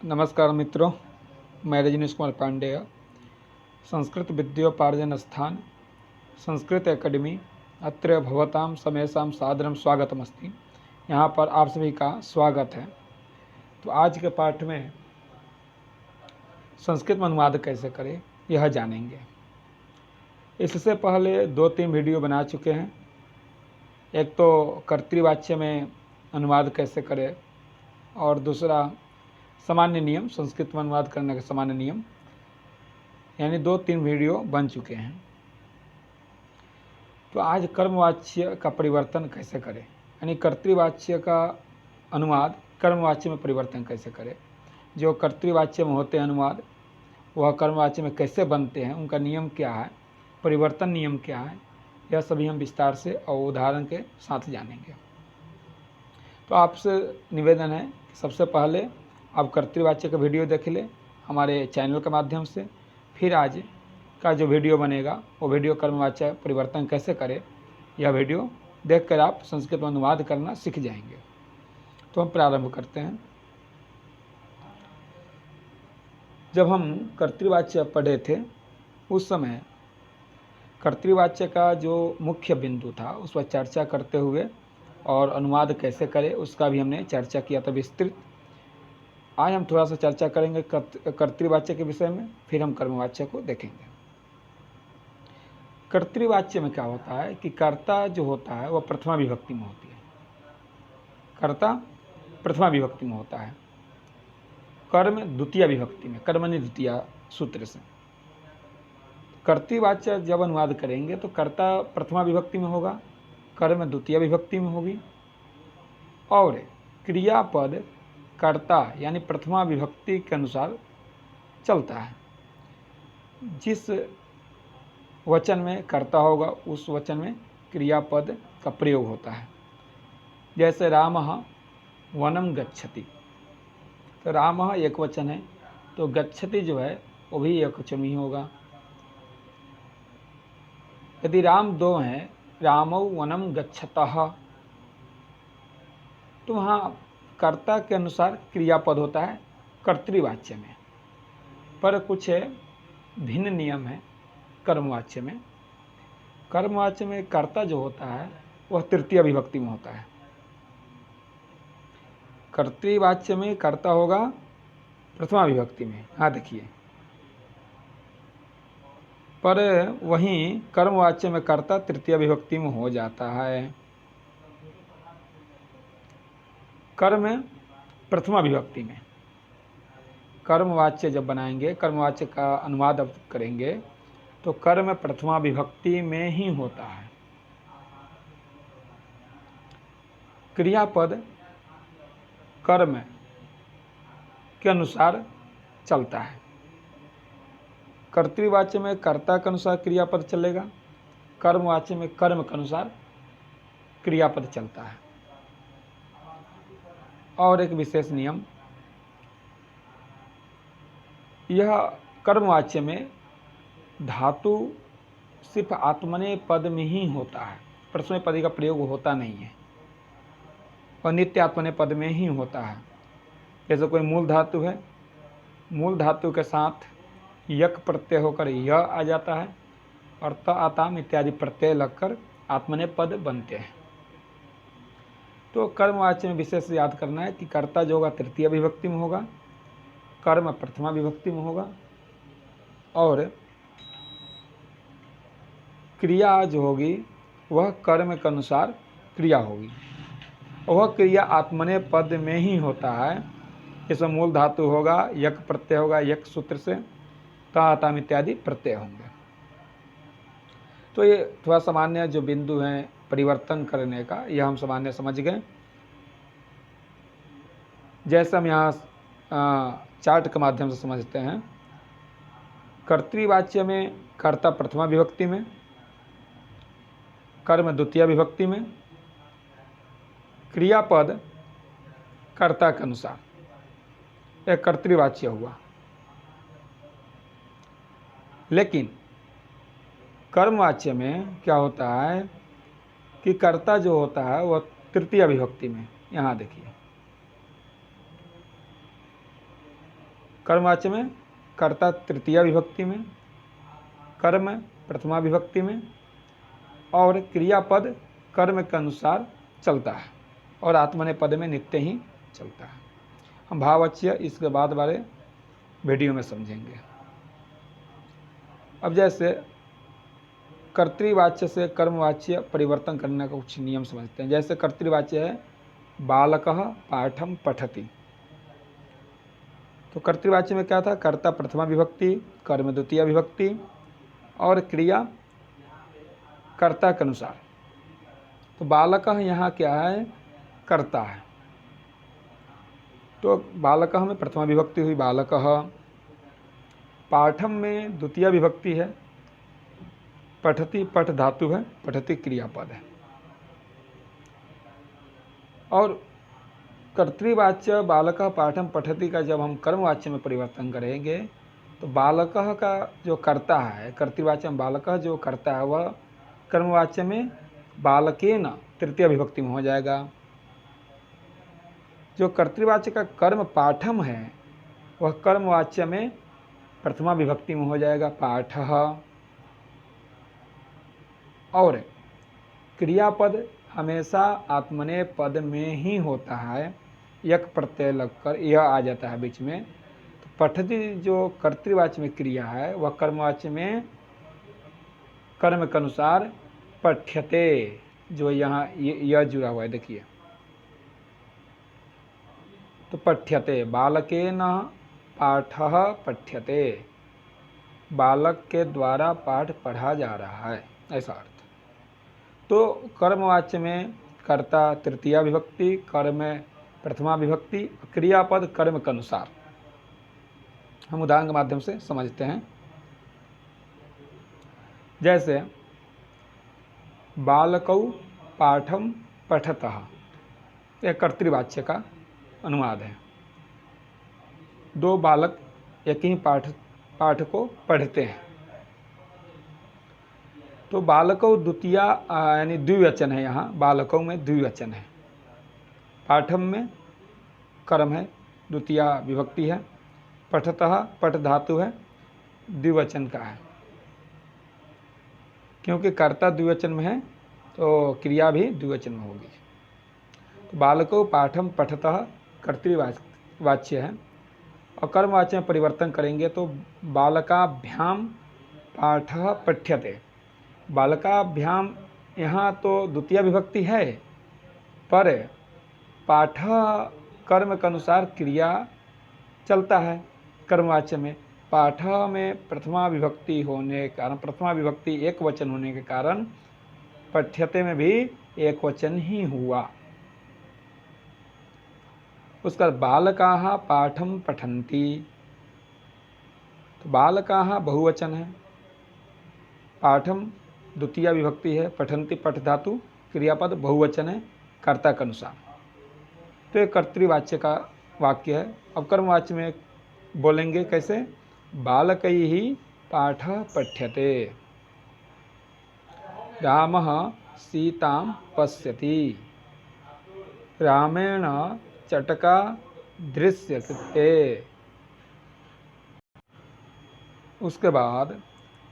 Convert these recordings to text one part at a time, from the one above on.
नमस्कार मित्रों, मैं रजनीश कुमार पांडेय, संस्कृत विद्योपार्जन स्थान संस्कृत एकेडमी अत्र भवतां समेषां सादरं स्वागतमस्ति। यहाँ पर आप सभी का स्वागत है। तो आज के पाठ में संस्कृत में अनुवाद कैसे करें यह जानेंगे। इससे पहले 2-3 वीडियो बना चुके हैं। एक तो कर्तृवाच्य में अनुवाद कैसे करें और दूसरा सामान्य नियम, संस्कृत में अनुवाद करने के सामान्य नियम, यानी 2-3 वीडियो बन चुके हैं। तो आज कर्मवाच्य का परिवर्तन कैसे करें, यानी कर्तृवाच्य का अनुवाद कर्मवाच्य में परिवर्तन कैसे करें। जो कर्तृवाच्य में होते हैं अनुवाद, वह कर्मवाच्य में कैसे बनते हैं, उनका नियम क्या है, परिवर्तन नियम क्या है, यह सभी हम विस्तार से और उदाहरण के साथ जानेंगे। तो आपसे निवेदन है कि सबसे पहले आप कर्तृवाच्य का वीडियो देख लें हमारे चैनल के माध्यम से। फिर आज का जो वीडियो बनेगा वो वीडियो कर्मवाच्य परिवर्तन कैसे करें, यह वीडियो देखकर आप संस्कृत में अनुवाद करना सीख जाएंगे। तो हम प्रारंभ करते हैं। जब हम कर्तृवाच्य पढ़े थे उस समय कर्तृवाच्य का जो मुख्य बिंदु था उस पर चर्चा करते हुए और अनुवाद कैसे करें उसका भी हमने चर्चा किया था विस्तृत। आज हम थोड़ा सा चर्चा करेंगे कर्तृवाच्य के विषय में, फिर हम कर्मवाच्य को देखेंगे। कर्तृवाच्य में क्या होता है कि कर्ता जो होता है वह प्रथमा विभक्ति में होती है। कर्ता प्रथमा विभक्ति में होता है, कर्म द्वितीय विभक्ति में, कर्मणि द्वितीय सूत्र से। कर्तृवाच्य जब अनुवाद करेंगे तो कर्ता प्रथमा विभक्ति में होगा, कर्म द्वितीय विभक्ति में होगी और क्रियापद कर्ता यानी प्रथमा विभक्ति के अनुसार चलता है। जिस वचन में कर्ता होगा उस वचन में क्रियापद का प्रयोग होता है। जैसे रामः वनम गच्छति, तो रामः एक वचन है तो गच्छति जो है वो भी एक वचन ही होगा। यदि राम दो हैं, रामौ वनम गच्छतः, तो वहाँ कर्ता के अनुसार क्रियापद होता है कर्तृवाच्य में। पर कुछ भिन्न नियम है कर्मवाच्य में। कर्मवाच्य में कर्ता जो होता है वह तृतीय विभक्ति में होता है। कर्तृवाच्य में कर्ता होगा प्रथमा विभक्ति में, हाँ देखिए। पर वहीं कर्मवाच्य में कर्ता तृतीय विभक्ति में हो जाता है। कर्म प्रथमा विभक्ति में, कर्मवाच्य जब बनाएंगे, कर्मवाच्य का अनुवाद अब करेंगे तो कर्म प्रथमा विभक्ति में ही होता है। क्रियापद कर्म के अनुसार चलता है। कर्तृवाच्य में कर्ता के अनुसार क्रियापद चलेगा, कर्मवाच्य में कर्म के अनुसार क्रियापद चलता है। और एक विशेष नियम, यह कर्मवाच्य में धातु सिर्फ आत्मने पद में ही होता है, प्रथम पद का प्रयोग होता नहीं है और नित्य आत्मने पद में ही होता है। जैसे कोई मूल धातु है, मूल धातु के साथ यक प्रत्यय होकर यह आ जाता है और त आताम इत्यादि प्रत्यय लगकर आत्मने पद बनते हैं। तो कर्मवाच्य में विशेष याद करना है कि कर्ता जो होगा तृतीय विभक्ति में होगा, कर्म प्रथमा विभक्ति में होगा और क्रिया जो होगी वह कर्म के अनुसार क्रिया होगी। वह क्रिया आत्मने पद में ही होता है। इसमें मूल धातु होगा, यक प्रत्यय होगा, यक सूत्र से ताम इत्यादि प्रत्यय होंगे। तो ये थोड़ा सामान्य जो बिंदु हैं परिवर्तन करने का, यह हम सामान्य समझ गए। जैसे हम यहाँ चार्ट के माध्यम से समझते हैं, कर्तृवाच्य में कर्ता प्रथमा विभक्ति में, कर्म द्वितीय विभक्ति में, क्रियापद कर्ता के अनुसार, यह कर्तृवाच्य हुआ। लेकिन कर्मवाच्य में क्या होता है कि कर्ता जो होता है वह तृतीय विभक्ति में, यहाँ देखिए कर्मवाच्य में कर्ता तृतीया विभक्ति में, कर्म प्रथमा विभक्ति में और क्रियापद कर्म के अनुसार चलता है और आत्मनेपद में नित्य ही चलता है। हम भाववाच्य इसके बाद वाले वीडियो में समझेंगे। अब जैसे कर्तृवाच्य से कर्मवाच्य परिवर्तन करने का कुछ नियम समझते हैं। जैसे कर्तृवाच्य है बालकः पाठम पठति, तो कर्तृवाच्य में क्या था, कर्ता प्रथमा विभक्ति, कर्म द्वितीया विभक्ति और क्रिया कर्ता के अनुसार। तो बालकः यहाँ क्या है, कर्ता है, तो बालकः में प्रथमा विभक्ति हुई बालकः, पाठम में द्वितीया विभक्ति है, पठति पठ धातु है, पठति क्रियापद है। और कर्तृवाच्य बालकः पाठम पठति का जब हम कर्मवाच्य में परिवर्तन करेंगे तो बालकः का जो कर्ता है, कर्तृवाच्य में बालकः जो कर्ता है वह कर्मवाच्य में बालकेन तृतीय विभक्ति में हो जाएगा। जो कर्तृवाच्य का कर्म पाठम है वह कर्मवाच्य में प्रथमा विभक्ति में हो जाएगा पाठः। और क्रियापद हमेशा आत्मनेपद में ही होता है, यक प्रत्यय लगकर यह आ जाता है बीच में। तो पठति जो कर्तृवाच्य में क्रिया है वह कर्मवाच्य में कर्म के अनुसार पठ्यते, जो यहाँ यह जुड़ा हुआ है देखिए, तो पठ्यते बालकेन पाठः पठ्यते, बालक के द्वारा पाठ पढ़ा जा रहा है, ऐसा अर्थ। तो कर्मवाच्य में कर्ता तृतीया विभक्ति, कर्म प्रथमा विभक्ति, क्रियापद कर्म के अनुसार। हम उदाहरण के माध्यम से समझते हैं। जैसे बालकौ पाठम पठतः, यह कर्तृवाच्य का अनुवाद है। दो बालक एक ही पाठ को पढ़ते हैं, तो बालकौ द्वितीया यानी द्विवचन है, यहाँ बालकौ में द्विवचन है, पाठम में कर्म है, द्वितीया विभक्ति है, पठतः पठ धातु है, द्विवचन का है। क्योंकि कर्ता द्विवचन में है तो क्रिया भी द्विवचन में होगी। तो बालको पाठम पठतः कर्तृवाच्य है। और कर्मवाच्य में परिवर्तन करेंगे तो बालकाभ्याम पाठः पठ्यते, बालकाभ्याम यहाँ तो द्वितीय विभक्ति है पर पाठ कर्म के अनुसार क्रिया चलता है। कर्मवाच्य में पाठ में प्रथमा विभक्ति होने के कारण, प्रथमा विभक्ति एक वचन होने के कारण पठ्यते में भी एक वचन ही हुआ। उसका बालकाः पाठम पठन्ति, तो बालकाः बहुवचन है, पाठम द्वितीय विभक्ति है, पठन्ति पठ धातु, क्रियापद बहुवचन है कर्ता के अनुसार। तो ये कर्तृवाच्य का वाक्य है। अब कर्मवाच्य में बोलेंगे कैसे, बालकैः पाठः पठ्यते, रामः सीतां पश्यति, रामेण चटका दृश्यते। उसके बाद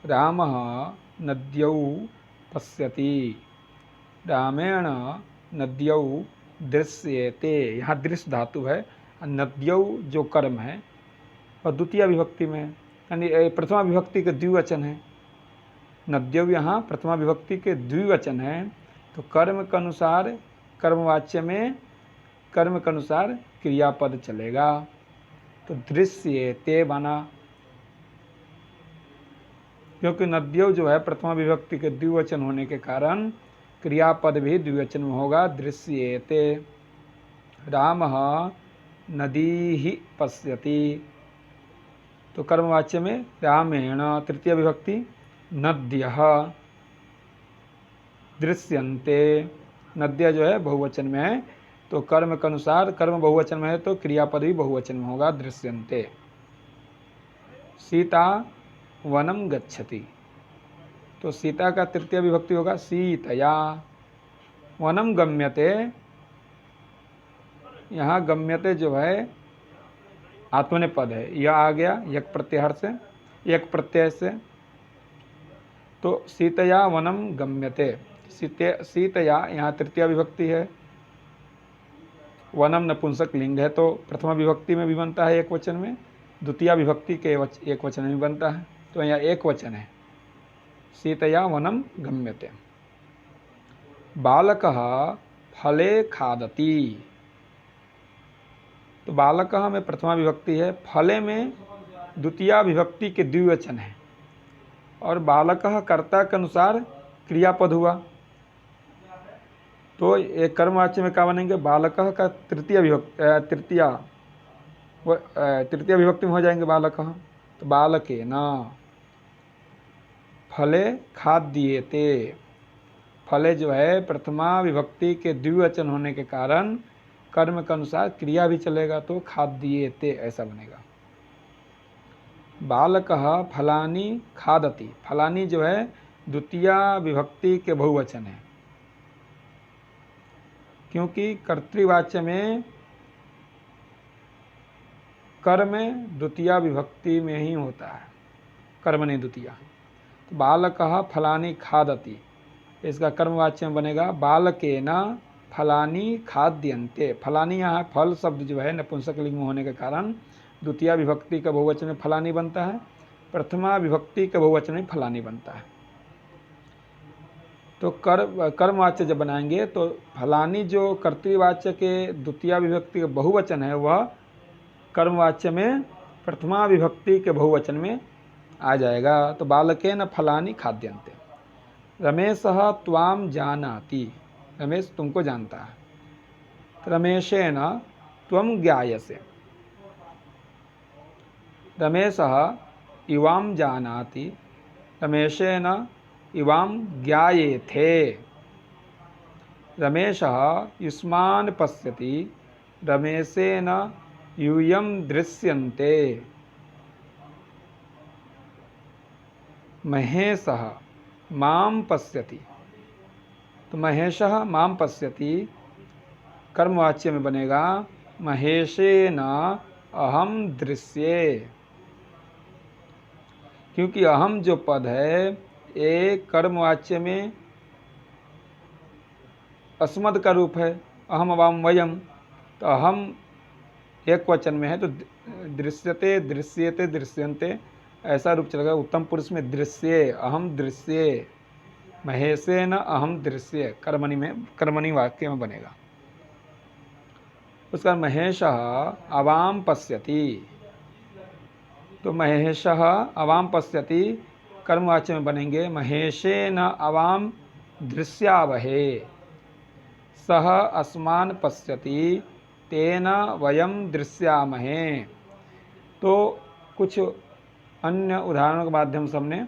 रामः नद्यौ पश्यति, रामेण नद्यौ दृश्यते, यहाँ दृश्य धातु है, नद्यौ जो कर्म है और द्वितीय विभक्ति में यानी प्रथमा विभक्ति के द्विवचन है। नद्यौ यहाँ प्रथमा विभक्ति के द्विवचन है, तो कर्म के अनुसार कर्मवाच्य में कर्म के अनुसार क्रियापद चलेगा। तो दृश्यते बना, क्योंकि नद्यौ जो है प्रथमा विभक्ति के द्विवचन होने के कारण क्रियापद भी द्विवचन में होगा, दृश्येते। रामः नदीः पश्यति, तो कर्मवाच्य में रामेण तृतीय विभक्ति नद्यः, दृश्यन्ते, नद्य जो है बहुवचन में है तो कर्म के अनुसार कर्म बहुवचन में है तो क्रियापद भी बहुवचन में होगा, दृश्यन्ते। सीता वनम गच्छति, तो सीता का तृतीय विभक्ति होगा सीतया। वनम गम्यते, यहाँ गम्यते जो है आत्मनेपद है, यह आ गया यक प्रत्याहार से, यक प्रत्यय से। तो सीतया वनम गम्यते, सीतया यहाँ तृतीया विभक्ति है, वनम नपुंसक लिंग है, तो प्रथमा विभक्ति में भी बनता है एक वचन में, द्वितीय विभक्ति के एक वचन में बनता है, तो यहाँ एक वचन है, सीतया वनम गम्यते। बालकः फले खादति, तो बालकः में प्रथमा विभक्ति है, फले में द्वितीय विभक्ति के द्विवचन है, और बालकः कर्ता के अनुसार क्रियापद हुआ, तो एक कर्मवाच्य में क्या बनेंगे, बालकः का तृतीय विभक्ति में हो जाएंगे बालकः, तो बालकेन फले खाद्येते, फले जो है प्रथमा विभक्ति के द्विवचन होने के कारण कर्म के अनुसार क्रिया भी चलेगा, तो खाद्येते ऐसा बनेगा। बालकः फलानि खादति, फलानि जो है द्वितीय विभक्ति के बहुवचन है, क्योंकि कर्तृवाच्य में कर्म द्वितीय विभक्ति में ही होता है, कर्मणि द्वितीय। तो बालकः फलानि खादति, इसका कर्मवाच्य में बनेगा बालकेन फलानि खाद्यन्ते। फलानि यहाँ फल शब्द जो है नपुंसक लिंग में होने के कारण द्वितीय विभक्ति का बहुवचन में फलानि बनता है, प्रथमा विभक्ति का बहुवचन में फलानि बनता है। तो कर्मवाच्य जब बनाएंगे तो फलानि जो कर्तृवाच्य के द्वितीय विभक्ति का बहुवचन है वह कर्मवाच्य में प्रथमा विभक्ति के बहुवचन में आ जाएगा। तो बालकेन फलानि खाद्यन्ते। रमेशः त्वां जानाति, रमेश तुमको जानता है, रमेशेन त्वं ज्ञायसे, रमेशः इवां जानाति, रमेशेन इवां ज्ञायेथे, रमेशः युष्मान् पश्यति, रमेशेन यूयं दृश्यन्ते, महेशः मां पश्यति, तो महेशः मां पश्यति कर्मवाच्य में बनेगा महेशेन अहम दृश्ये, क्योंकि अहम जो पद है एक कर्मवाच्य में अस्मद का रूप है, अहम अवाम वयम, तो अहम एक वचन में है तो दृश्यते दृश्यते दृश्यन्ते ऐसा रूप चलेगा। उत्तम पुरुष में दृश्ये, अहम दृश्ये, महेशेन अहम दृश्ये कर्मणि वाक्य में बनेगा। उसका महेशः अवाम पश्यति, तो महेशः अवाम पश्यति कर्मवाच्य में बनेंगे महेशेन अवाम दृश्यावहे, सः अस्मान् पश्यति तेन वयम दृश्यामहे। तो कुछ अन्य उदाहरणों के माध्यम से हमने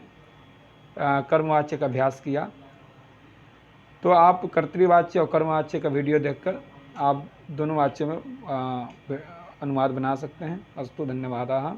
कर्मवाच्य का अभ्यास किया। तो आप कर्तृवाच्य और कर्मवाच्य का वीडियो देखकर आप दोनों वाच्य में अनुवाद बना सकते हैं। अस्तु, धन्यवादाः।